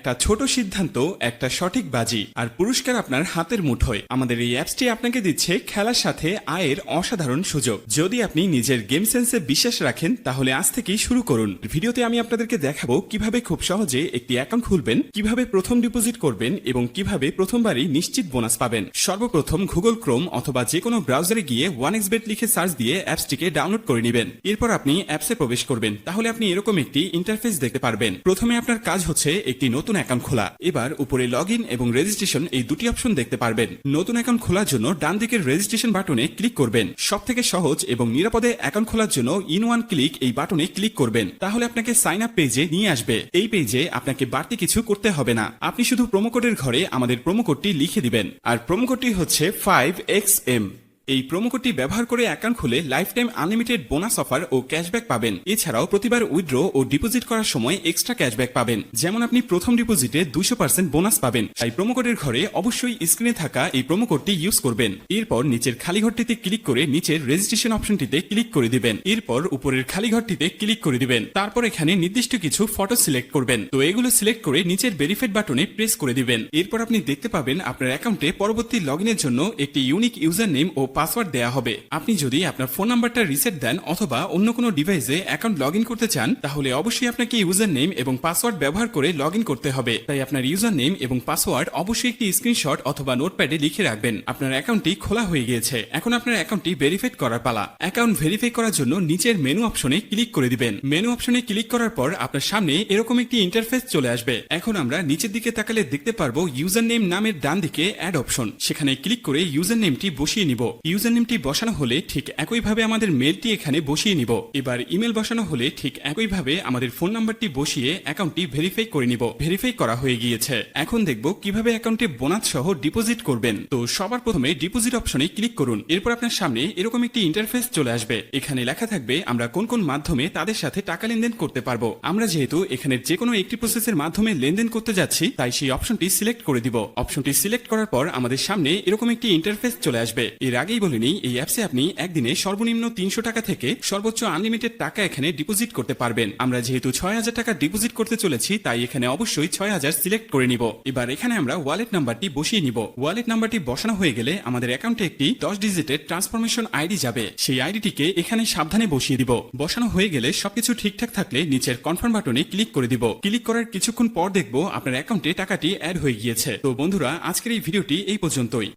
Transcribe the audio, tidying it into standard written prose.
একটা ছোট সিদ্ধান্ত, একটা সঠিক বাজি, আর পুরস্কার আপনার হাতের মুঠোয়। আমাদের এই অ্যাপসটি আপনাকে দিচ্ছে খেলার সাথে আয়ের অসাধারণ সুযোগ। যদি আপনি নিজের গেম সেন্সে বিশ্বাস রাখেন তাহলে আজ থেকেই শুরু করুন। ভিডিওতে আমি আপনাদেরকে দেখাবো কিভাবে খুব সহজে একটি অ্যাকাউন্ট খুলবেন, কিভাবে প্রথম ডিপোজিট করবেন এবং কিভাবে প্রথমবারই নিশ্চিত বোনাস পাবেন। সর্বপ্রথম গুগল ক্রোম অথবা যে কোনো ব্রাউজারে গিয়ে 1xbet লিখে সার্চ দিয়ে অ্যাপসটিকে ডাউনলোড করে নেবেন। এরপর আপনি অ্যাপসে প্রবেশ করবেন। তাহলে আপনি এরকম একটি ইন্টারফেস দেখতে পারবেন। প্রথমে আপনার কাজ হচ্ছে একটি নতুন অ্যাকাউন্ট খোলা। এবার উপরে লগ ইন এবং রেজিস্ট্রেশন এই দুটি অপশন দেখতে পারবেন। নতুন অ্যাকাউন্ট খোলার জন্য ডান দিকের রেজিস্ট্রেশন বাটনে ক্লিক করবেন। সবথেকে সহজ এবং নিরাপদে অ্যাকাউন্ট খোলার জন্য ইন ওয়ান ক্লিক এই বাটনে ক্লিক করবেন। তাহলে আপনাকে সাইন আপ পেজে নিয়ে আসবে। এই পেজে আপনাকে বাড়তি কিছু করতে হবে না। আপনি শুধু প্রোমো কোডের ঘরে আমাদের প্রোমো কোডটি লিখে দিবেন। আর প্রোমো কোডটি হচ্ছে 5XM। এই প্রোমো কোডটি ব্যবহার করে অ্যাকাউন্ট খুলে life time unlimited bonus offer ও ক্যাশব্যাক পাবেন। এছাড়াও প্রতিবার উইথড্র ও ডিপোজিট করার সময় এক্সট্রা ক্যাশব্যাক পাবেন। যেমন আপনি প্রথম ডিপোজিটে 200% বোনাস পাবেন। তাই প্রোমো কোডের ঘরে অবশ্যই স্ক্রিনে থাকা এই প্রোমো কোডটি ইউজ করবেন। এরপর নিচের খালি ঘরটিতে ক্লিক করে নিচের রেজিস্ট্রেশন অপশনটিতে ক্লিক করে দিবেন। এরপর উপরের খালি ঘরটিতে ক্লিক করে দিবেন। তারপর এখানে নির্দিষ্ট কিছু ফটো সিলেক্ট করবেন। তো এগুলো সিলেক্ট করে নিচের ভেরিফাইড বাটনে প্রেস করে দিবেন। এরপর আপনি দেখতে পাবেন আপনার অ্যাকাউন্টে পরবর্তী লগইনের জন্য একটি ইউনিক ইউজার নেম ও পাসওয়ার্ড দেওয়া হবে। আপনি যদি আপনার ফোন নাম্বারটা রিসেট দেন অথবা অন্য কোনো ডিভাইসে অ্যাকাউন্ট লগ ইন করতে চান তাহলে অবশ্যই আপনাকে ইউজার নেম এবং পাসওয়ার্ড ব্যবহার করে লগ ইন করতে হবে। তাই আপনার ইউজার নেম এবং পাসওয়ার্ড অবশ্যই একটি স্ক্রিনশট অথবা নোটপ্যাডে লিখে রাখবেন। আপনার অ্যাকাউন্টটি খোলা হয়ে গিয়েছে। এখন আপনার অ্যাকাউন্টটি ভেরিফাইড করার পালা। অ্যাকাউন্ট ভেরিফাই করার জন্য নিচের মেনু অপশনে ক্লিক করে দিবেন। মেনু অপশনে ক্লিক করার পর আপনার সামনে এরকম একটি ইন্টারফেস চলে আসবে। এখন আমরা নিচের দিকে তাকালে দেখতে পারবো ইউজার নেম নামের ডান দিকে অ্যাড অপশন। সেখানে ক্লিক করে ইউজার নেমটি বসিয়ে নিব। ইউজার নেমটি বসানো হলে ঠিক একইভাবে আমাদের মেলটি এখানে বসিয়ে নিব। এবার ইমেল বসানো হলে ঠিক একইভাবে আমাদের ফোন নাম্বারটি বসিয়ে অ্যাকাউন্টটি ভেরিফাই করে নিব। ভেরিফাই করা হয়ে গিয়েছে। এখন দেখব কিভাবে অ্যাকাউন্টে বোনাস সহ ডিপোজিট করবেন। তো সবার প্রথমে ডিপোজিট অপশনে ক্লিক করুন। এরপর আপনার সামনে এরকম একটি ইন্টারফেস চলে আসবে। এখানে লেখা থাকবে আমরা কোন কোন মাধ্যমে তাদের সাথে টাকা লেনদেন করতে পারবো। আমরা যেহেতু এখানে যে কোনো একটি প্রসেসের মাধ্যমে লেনদেন করতে যাচ্ছি তাই সেই অপশনটি সিলেক্ট করে দিব। অপশনটি সিলেক্ট করার পর আমাদের সামনে এরকম একটি ইন্টারফেস চলে আসবে। এর আগেই বলিনি এই অ্যাপসে আপনি একদিনে সর্বনিম্ন 300 টাকা থেকে সর্বোচ্চ আনলিমিটেড টাকা এখানে ডিপোজিট করতে পারবেন। আমরা যেহেতু 6000 টাকা ডিপোজিট করতে চলেছি তাই এখানে অবশ্যই 6000 সিলেক্ট করে নিব। এবার এখানে আমরা ওয়ালেট নাম্বারটি বসিয়ে নিব। ওয়ালেট নাম্বারটি বসানো হয়ে গেলে আমাদের অ্যাকাউন্টে একটি 10 ডিজিটের ট্রান্সফরমেশন আইডি যাবে। সেই আইডিটিকে এখানে সাবধানে বসিয়ে দিব। বসানো হয়ে গেলে সবকিছু ঠিকঠাক থাকলে নিচের কনফার্ম বাটনে ক্লিক করে দিব। ক্লিক করার কিছুক্ষণ পর দেখবো আপনার অ্যাকাউন্টে টাকাটি অ্যাড হয়ে গিয়েছে। তো বন্ধুরা আজকের এই ভিডিওটি এই পর্যন্তই।